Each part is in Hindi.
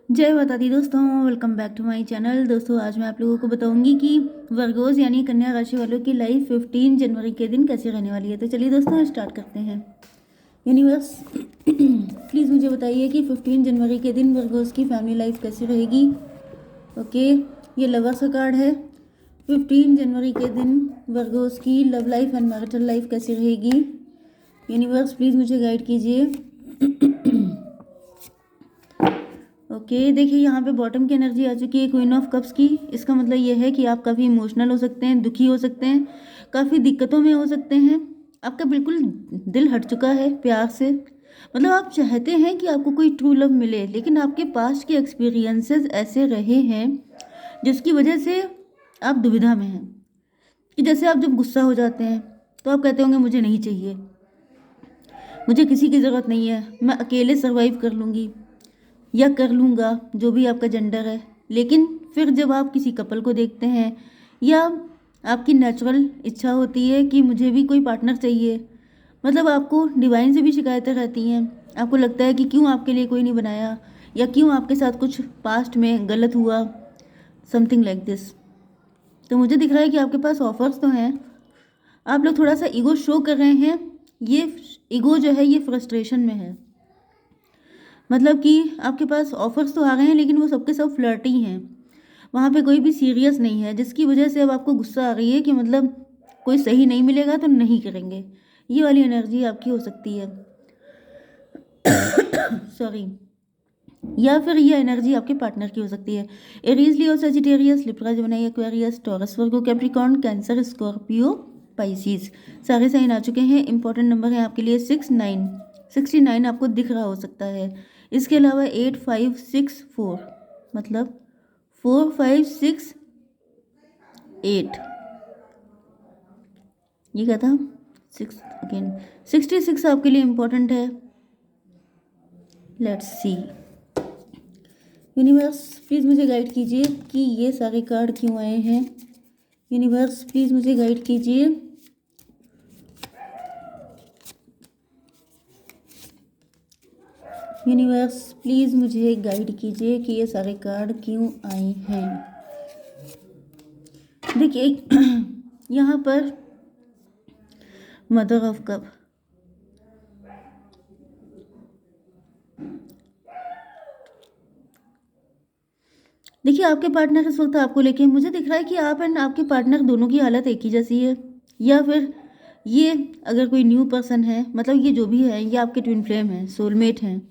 जय माता दी दोस्तों, welcome back to my channel. दोस्तों आज मैं आप लोगों को बताऊंगी कि वर्गोस यानी कन्या राशि वालों की लाइफ 15 जनवरी के दिन कैसे रहने वाली है। तो चलिए दोस्तों स्टार्ट करते हैं। यूनिवर्स प्लीज़ मुझे बताइए कि 15 जनवरी के दिन वर्गोस की फैमिली लाइफ कैसी रहेगी। ओके, ये लवर्स का कार्ड है। 15 जनवरी के दिन वर्गोस की love life and marital life कैसी रहेगी। यूनिवर्स प्लीज़ मुझे गाइड कीजिए। ओके, देखिए यहाँ पे बॉटम की एनर्जी आ चुकी है, क्वीन ऑफ कप्स की। इसका मतलब ये है कि आप काफ़ी इमोशनल हो सकते हैं, दुखी हो सकते हैं, काफ़ी दिक्कतों में हो सकते हैं। आपका बिल्कुल दिल हट चुका है प्यार से। मतलब आप चाहते हैं कि आपको कोई ट्रू लव मिले, लेकिन आपके पास्ट के एक्सपीरियंसेस ऐसे रहे हैं जिसकी वजह से आप दुविधा में हैं। कि जैसे आप जब गुस्सा हो जाते हैं तो आप कहते होंगे मुझे नहीं चाहिए, मुझे किसी की ज़रूरत नहीं है, मैं अकेले सर्वाइव कर लूँगी या कर लूँगा, जो भी आपका जेंडर है। लेकिन फिर जब आप किसी कपल को देखते हैं या आपकी नेचुरल इच्छा होती है कि मुझे भी कोई पार्टनर चाहिए, मतलब आपको डिवाइन से भी शिकायतें रहती हैं। आपको लगता है कि क्यों आपके लिए कोई नहीं बनाया, या क्यों आपके साथ कुछ पास्ट में गलत हुआ, समथिंग लाइक दिस। तो मुझे दिख रहा है कि आपके पास ऑफर्स तो हैं, आप लोग थोड़ा सा ईगो शो कर रहे हैं। ये ईगो जो है ये फ्रस्ट्रेशन में है। मतलब कि आपके पास ऑफर्स तो आ गए हैं, लेकिन वो सबके सब फ्लर्टी हैं। वहाँ पे कोई भी सीरियस नहीं है, जिसकी वजह से अब आपको गुस्सा आ रही है कि मतलब कोई सही नहीं मिलेगा तो नहीं करेंगे। ये वाली एनर्जी आपकी हो सकती है। सॉरी। या फिर ये एनर्जी आपके पार्टनर की हो सकती है। Aries, Leo, Sagittarius, Libra, Gemini, Aquarius, Taurus, Virgo, Capricorn, Cancer, Scorpio, Pisces, सारे साइन आ चुके हैं। इंपॉर्टेंट नंबर है आपके लिए 6, 9, 69 आपको दिख रहा हो सकता है। इसके अलावा 8, 5, 6, 4, मतलब 4, 5, 6, 8, ये क्या था, 6 अगेन। 66 आपके लिए इम्पोर्टेंट है। Let's see. यूनिवर्स प्लीज़ मुझे गाइड कीजिए कि ये सारे कार्ड क्यों आए हैं। यूनिवर्स प्लीज़ मुझे गाइड कीजिए। यूनिवर्स प्लीज़ मुझे गाइड कीजिए कि ये सारे कार्ड क्यों आए हैं। देखिए यहाँ पर मदर ऑफ कप, देखिए आपके पार्टनर इस वक्त आपको लेके, मुझे दिख रहा है कि आप एंड आपके पार्टनर दोनों की हालत एक ही जैसी है। या फिर ये अगर कोई न्यू पर्सन है, मतलब ये जो भी है, ये आपके ट्विन फ्लेम हैं, सोलमेट हैं,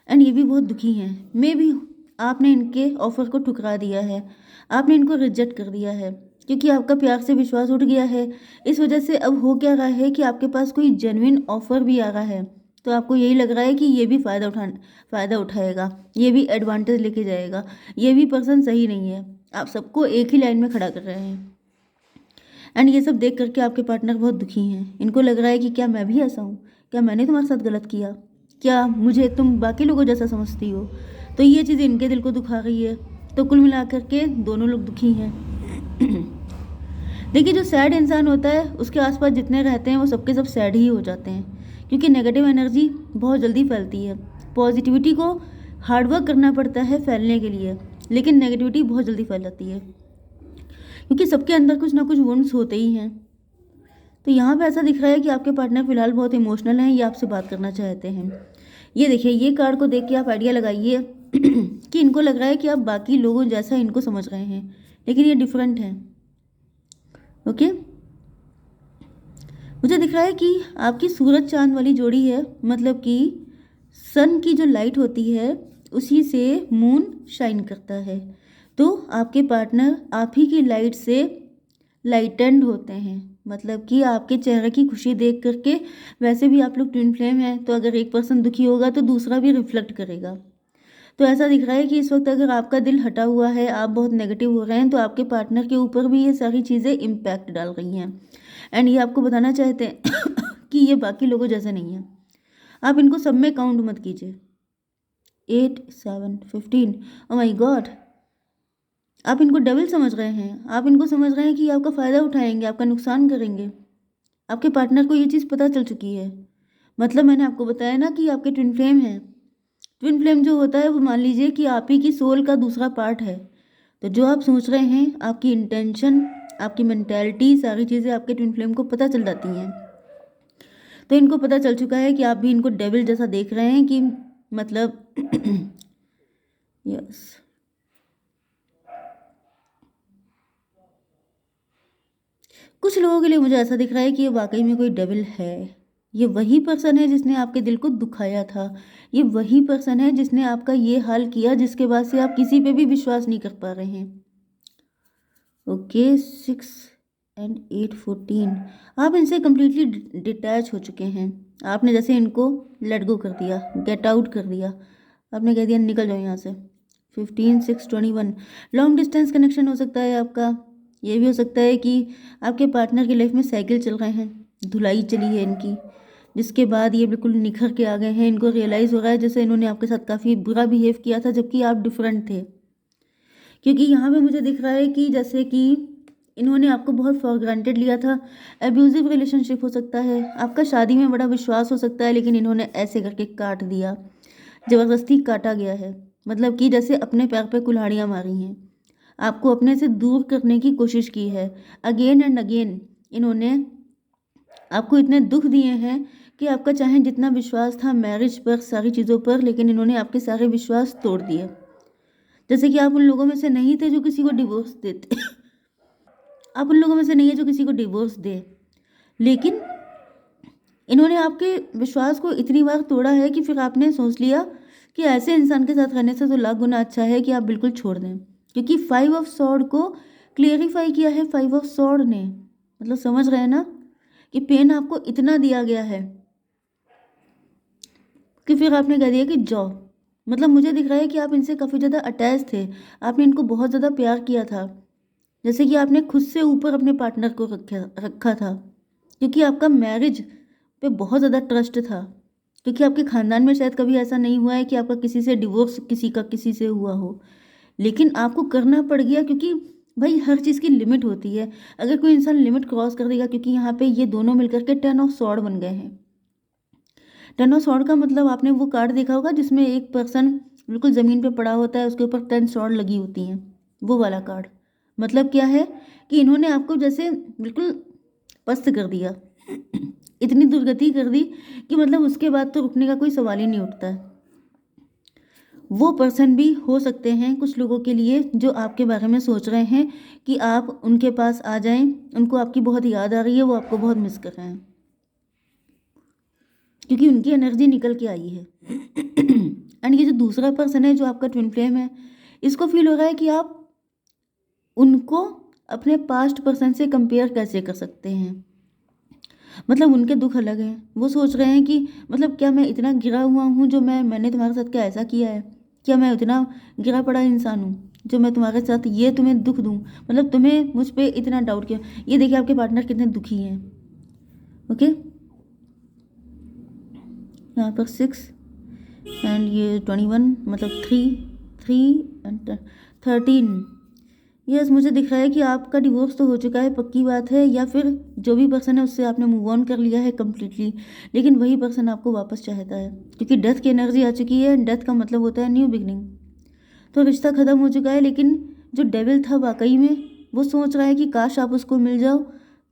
एंड ये भी बहुत दुखी हैं। मे बी आपने इनके ऑफर को ठुकरा दिया है, आपने इनको रिजेक्ट कर दिया है, क्योंकि आपका प्यार से विश्वास उठ गया है। इस वजह से अब हो क्या रहा है कि आपके पास कोई जेन्युइन ऑफर भी आ रहा है, तो आपको यही लग रहा है कि ये भी फ़ायदा उठाएगा, ये भी एडवांटेज लेके जाएगा, ये भी पर्सन सही नहीं है। आप सबको एक ही लाइन में खड़ा कर रहे हैं। एंड ये सब देख करके आपके पार्टनर बहुत दुखी हैं। इनको लग रहा है कि क्या मैं भी ऐसा हूँ, क्या मैंने तुम्हारे साथ गलत किया, क्या मुझे तुम बाकी लोगों जैसा समझती हो। तो ये चीज़ इनके दिल को दुखा रही है। तो कुल मिलाकर के दोनों लोग दुखी हैं। देखिए जो सैड इंसान होता है उसके आसपास जितने रहते हैं वो सबके सब सैड ही हो जाते हैं, क्योंकि नेगेटिव एनर्जी बहुत जल्दी फैलती है। पॉजिटिविटी को हार्डवर्क करना पड़ता है फैलने के लिए, लेकिन नेगेटिविटी बहुत जल्दी फैल जाती है, क्योंकि सबके अंदर कुछ ना कुछ वुंड्स होते ही हैं। तो यहाँ पे ऐसा दिख रहा है कि आपके पार्टनर फिलहाल बहुत इमोशनल हैं, ये आपसे बात करना चाहते हैं। ये देखिए, ये कार्ड को देख के आप आइडिया लगाइए कि इनको लग रहा है कि आप बाकी लोगों जैसा इनको समझ रहे हैं, लेकिन ये डिफरेंट है। ओके, मुझे दिख रहा है कि आपकी सूरज चांद वाली जोड़ी है, मतलब कि सन की जो लाइट होती है उसी से मून शाइन करता है। तो आपके पार्टनर आप ही की लाइट से लाइटेंड होते हैं, मतलब कि आपके चेहरे की खुशी देख करके, वैसे भी आप लोग ट्विन फ्लेम हैं, तो अगर एक पर्सन दुखी होगा तो दूसरा भी रिफ्लेक्ट करेगा। तो ऐसा दिख रहा है कि इस वक्त अगर आपका दिल हटा हुआ है, आप बहुत नेगेटिव हो रहे हैं, तो आपके पार्टनर के ऊपर भी ये सारी चीज़ें इम्पैक्ट डाल रही हैं। एंड ये आपको बताना चाहते हैं कि ये बाकी लोगों जैसे नहीं है। आप इनको सब में काउंट मत कीजिए। 8, 7, 15, ओ माई गॉड, आप इनको डेविल समझ रहे हैं। आप इनको समझ रहे हैं कि आपका फ़ायदा उठाएंगे, आपका नुकसान करेंगे। आपके पार्टनर को ये चीज़ पता चल चुकी है। मतलब मैंने आपको बताया ना कि आपके ट्विन फ्लेम हैं। ट्विन फ्लेम जो होता है वो मान लीजिए कि आप ही की सोल का दूसरा पार्ट है। तो जो आप सोच रहे हैं, आपकी इंटेंशन, आपकी मेंटेलिटी, सारी चीज़ें आपके ट्विन फ्लेम को पता चल जाती हैं। तो इनको पता चल चुका है कि आप भी इनको डेविल जैसा देख रहे हैं कि मतलब यस। कुछ लोगों के लिए मुझे ऐसा दिख रहा है कि ये वाकई में कोई डेविल है। ये वही पर्सन है जिसने आपके दिल को दुखाया था। ये वही पर्सन है जिसने आपका ये हाल किया, जिसके बाद से आप किसी पे भी विश्वास नहीं कर पा रहे हैं। Okay, 6 and 8, 14। आप इनसे कम्प्लीटली डिटैच हो चुके हैं। आपने जैसे इनको लेट गो कर दिया, गेट आउट कर दिया, आपने कह दिया निकल जाओ यहाँ से। 15, 6, 21 लॉन्ग डिस्टेंस कनेक्शन हो सकता है आपका। ये भी हो सकता है कि आपके पार्टनर की लाइफ में साइकिल चल रहे हैं, धुलाई चली है इनकी, जिसके बाद ये बिल्कुल निखर के आ गए हैं। इनको रियलाइज़ हो रहा है जैसे इन्होंने आपके साथ काफ़ी बुरा बिहेव किया था, जबकि आप डिफरेंट थे। क्योंकि यहाँ पे मुझे दिख रहा है कि जैसे कि इन्होंने आपको बहुत फॉर ग्रांटेड लिया था। एब्यूजिव रिलेशनशिप हो सकता है, आपका शादी में बड़ा विश्वास हो सकता है, लेकिन इन्होंने ऐसे करके काट दिया, ज़बरदस्ती काटा गया है। मतलब कि जैसे अपने पैर पे कुल्हाड़ियाँ मारी हैं, आपको अपने से दूर करने की कोशिश की है। अगेन एंड अगेन इन्होंने आपको इतने दुख दिए हैं कि आपका चाहे जितना विश्वास था मैरिज पर, सारी चीज़ों पर, लेकिन इन्होंने आपके सारे विश्वास तोड़ दिए। जैसे कि आप उन लोगों में से नहीं थे जो किसी को डिवोर्स देते। आप उन लोगों में से नहीं है जो किसी को डिवोर्स दे, लेकिन इन्होंने आपके विश्वास को इतनी बार तोड़ा है कि फिर आपने सोच लिया कि ऐसे इंसान के साथ रहने से तो लाख गुना अच्छा है कि आप बिल्कुल छोड़ दें। क्योंकि 5 ऑफ सॉर्ड को क्लियरिफाई किया है 5 ऑफ सॉर्ड ने। मतलब समझ रहे हैं ना कि पेन आपको इतना दिया गया है कि फिर आपने कह दिया कि जाओ। मतलब मुझे दिख रहा है कि आप इनसे काफ़ी ज़्यादा अटैच थे, आपने इनको बहुत ज़्यादा प्यार किया था, जैसे कि आपने खुद से ऊपर अपने पार्टनर को रखा था। क्योंकि आपका मैरिज पे बहुत ज़्यादा ट्रस्ट था। क्योंकि आपके ख़ानदान में शायद कभी ऐसा नहीं हुआ है कि आपका किसी से डिवोर्स किसी का किसी से हुआ हो, लेकिन आपको करना पड़ गया क्योंकि भाई हर चीज़ की लिमिट होती है। अगर कोई इंसान लिमिट क्रॉस कर देगा, क्योंकि यहाँ पे ये दोनों मिलकर के 10 ऑफ सॉर्ड बन गए हैं। 10 ऑफ सॉर्ड का मतलब आपने वो कार्ड देखा होगा जिसमें एक पर्सन बिल्कुल ज़मीन पे पड़ा होता है, उसके ऊपर 10 सॉर्ड लगी होती हैं, वो वाला कार्ड। मतलब क्या है कि इन्होंने आपको जैसे बिल्कुल पस्त कर दिया, इतनी दुर्गति कर दी कि मतलब उसके बाद तो रुकने का कोई सवाल ही नहीं उठता है। वो पर्सन भी हो सकते हैं कुछ लोगों के लिए जो आपके बारे में सोच रहे हैं कि आप उनके पास आ जाएं, उनको आपकी बहुत याद आ रही है, वो आपको बहुत मिस कर रहे हैं, क्योंकि उनकी एनर्जी निकल के आई है। एंड ये जो दूसरा पर्सन है जो आपका ट्विन फ्लेम है, इसको फील हो रहा है कि आप उनको अपने पास्ट पर्सन से कंपेयर कैसे कर सकते हैं। मतलब उनके दुख अलग हैं, वो सोच रहे हैं कि मतलब क्या मैं इतना गिरा हुआ हूँ जो मैंने तुम्हारे साथ क्या ऐसा किया है, क्या मैं इतना गिरा पड़ा इंसान हूँ जो मैं तुम्हारे साथ ये तुम्हें दुख दूँ, मतलब तुम्हें मुझ पर इतना डाउट किया। ये देखिए आपके पार्टनर कितने दुखी हैं। ओके, यहाँ पर 6 एंड ये 21, मतलब 3 एंड 13। यस, मुझे दिख रहा है कि आपका डिवोर्स तो हो चुका है, पक्की बात है, या फिर जो भी पर्सन है उससे आपने मूव ऑन कर लिया है कम्प्लीटली, लेकिन वही पर्सन आपको वापस चाहता है, क्योंकि डेथ की एनर्जी आ चुकी है। डेथ का मतलब होता है न्यू बिगनिंग। तो रिश्ता ख़त्म हो चुका है, लेकिन जो डेविल था वाकई में वो सोच रहा है कि काश आप उसको मिल जाओ,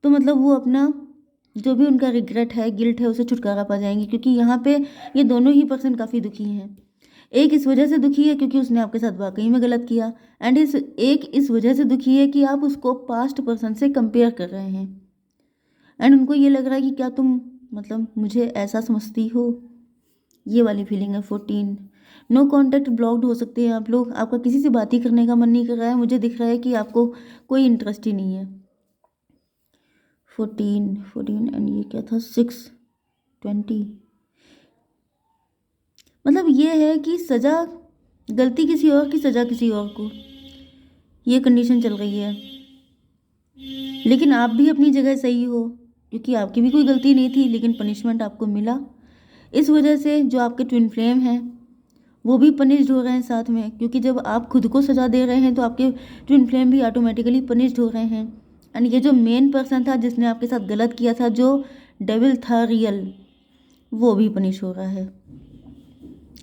तो मतलब वो अपना जो भी उनका रिग्रेट है, गिल्ट है, उसे छुटकारा पा जाएंगे। क्योंकि यहाँ पे ये दोनों ही पर्सन काफ़ी दुखी हैं। एक इस वजह से दुखी है क्योंकि उसने आपके साथ वाकई में गलत किया, एंड इस वजह से दुखी है कि आप उसको पास्ट पर्सन से कंपेयर कर रहे हैं, एंड उनको ये लग रहा है कि क्या तुम मतलब मुझे ऐसा समझती हो। ये वाली फीलिंग है। 14 नो कॉन्टैक्ट ब्लॉक्ड हो सकते हैं आप लोग, आपका किसी से बात ही करने का मन नहीं कर रहा है। मुझे दिख रहा है कि आपको कोई इंटरेस्ट ही नहीं है। 14 एंड ये क्या था 6 20। मतलब ये है कि सज़ा, गलती किसी और की, सज़ा किसी और को, ये कंडीशन चल रही है। लेकिन आप भी अपनी जगह सही हो, क्योंकि आपकी भी कोई गलती नहीं थी, लेकिन पनिशमेंट आपको मिला। इस वजह से जो आपके ट्विन फ्लेम हैं वो भी पनिश्ड हो रहे हैं साथ में, क्योंकि जब आप खुद को सज़ा दे रहे हैं तो आपके ट्विन फ्लेम भी ऑटोमेटिकली पनिश्ड हो रहे हैं। एंड ये जो मेन पर्सन था जिसने आपके साथ गलत किया था, जो डेविल था रियल, वो भी पनिश हो रहा है।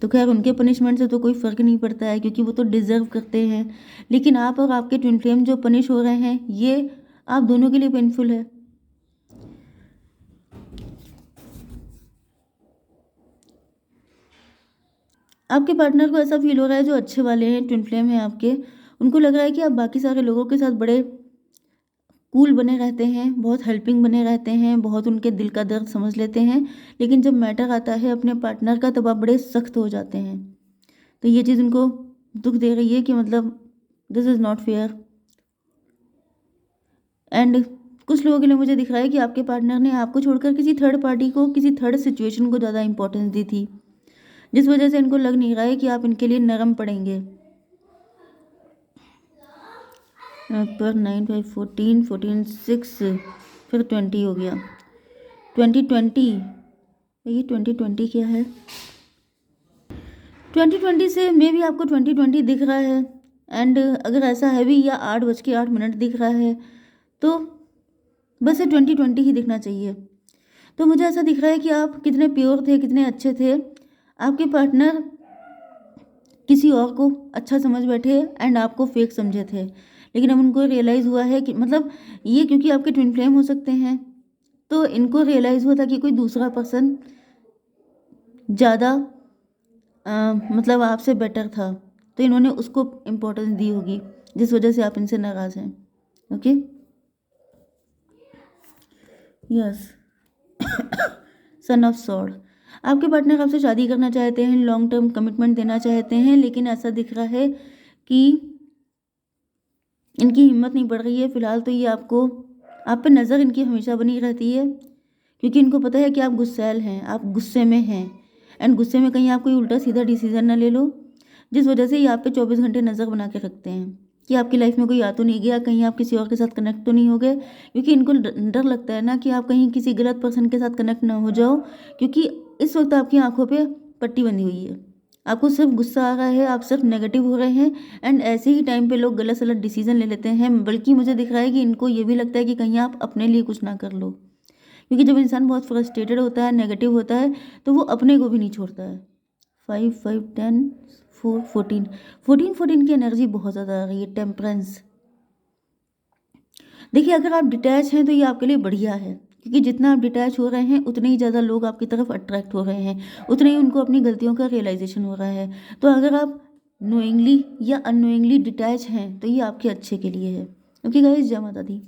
तो खैर उनके पनिशमेंट से तो कोई फ़र्क नहीं पड़ता है, क्योंकि वो तो डिज़र्व करते हैं। लेकिन आप और आपके ट्विन फ्लेम जो पनिश हो रहे हैं, ये आप दोनों के लिए पेनफुल है। आपके पार्टनर को ऐसा फील हो रहा है, जो अच्छे वाले हैं, ट्विन फ्लेम हैं आपके, उनको लग रहा है कि आप बाकी सारे लोगों के साथ बड़े कूल बने रहते हैं, बहुत हेल्पिंग बने रहते हैं, बहुत उनके दिल का दर्द समझ लेते हैं, लेकिन जब मैटर आता है अपने पार्टनर का, तब आप बड़े सख्त हो जाते हैं। तो ये चीज़ उनको दुख दे रही है कि मतलब this is not fair. And कुछ लोगों के लिए मुझे दिख रहा है कि आपके पार्टनर ने आपको छोड़कर किसी थर्ड पार्टी को, किसी थर्ड सिचुएशन को ज़्यादा इंपॉर्टेंस दी थी, जिस वजह से इनको लग नहीं रहा है कि आप इनके लिए नरम पड़ेंगे। पर 9 5 14 14 6 फिर 20 हो गया। 2020, ये 2020 क्या है? 2020 से मे भी आपको 2020 दिख रहा है। एंड अगर ऐसा है भी, या 8:08 दिख रहा है, तो बस ये 2020 ही दिखना चाहिए। तो मुझे ऐसा दिख रहा है कि आप कितने प्योर थे, कितने अच्छे थे। आपके पार्टनर किसी और को अच्छा समझ बैठे एंड आपको फेक समझे थे, लेकिन अब उनको रियलाइज़ हुआ है कि मतलब ये, क्योंकि आपके ट्विन फ्लेम हो सकते हैं, तो इनको रियलाइज़ हुआ था कि कोई दूसरा पर्सन ज़्यादा मतलब आपसे बेटर था, तो इन्होंने उसको इम्पोर्टेंस दी होगी, जिस वजह से आप इनसे नाराज़ हैं। Okay, yes. Son of sword, आपके पार्टनर आपसे शादी करना चाहते हैं, लॉन्ग टर्म कमिटमेंट देना चाहते हैं, लेकिन ऐसा दिख रहा है कि इनकी हिम्मत नहीं बढ़ रही है। फिलहाल तो ये आप पे नज़र इनकी हमेशा बनी रहती है, क्योंकि इनको पता है कि आप गुस्सैल हैं, आप गुस्से में हैं, एंड गुस्से में कहीं आप कोई उल्टा सीधा डिसीजन ना ले लो, जिस वजह से ये आप पे 24 घंटे नज़र बना के रखते हैं कि आपकी लाइफ में कोई आ तो नहीं गया, कहीं आप किसी और के साथ कनेक्ट तो नहीं हो गए, क्योंकि इनको डर लगता है ना कि आप कहीं किसी गलत पर्सन के साथ कनेक्ट ना हो जाओ, क्योंकि इस वक्त आपकी आंखों पे पट्टी बंधी हुई है। आपको सिर्फ गुस्सा आ रहा है, आप सिर्फ नेगेटिव हो रहे हैं, एंड ऐसे ही टाइम पे लोग गलत सलत डिसीजन ले लेते हैं। बल्कि मुझे दिख रहा है कि इनको ये भी लगता है कि कहीं आप अपने लिए कुछ ना कर लो, क्योंकि जब इंसान बहुत फ्रस्ट्रेटेड होता है, नेगेटिव होता है, तो वो अपने को भी नहीं छोड़ता है। 5 5 10 4 14 14 14 की एनर्जी बहुत ज़्यादा आ रही है। टेम्परेंस, देखिए अगर आप डिटैच हैं तो ये आपके लिए बढ़िया है, क्योंकि जितना आप डिटैच हो रहे हैं, उतने ही ज़्यादा लोग आपकी तरफ अट्रैक्ट हो रहे हैं, उतने ही उनको अपनी गलतियों का रियलाइजेशन हो रहा है। तो अगर आप नोइंगली या अननोइंगली डिटैच हैं, तो ये आपके अच्छे के लिए है। ओके गाइस, जय माता दी।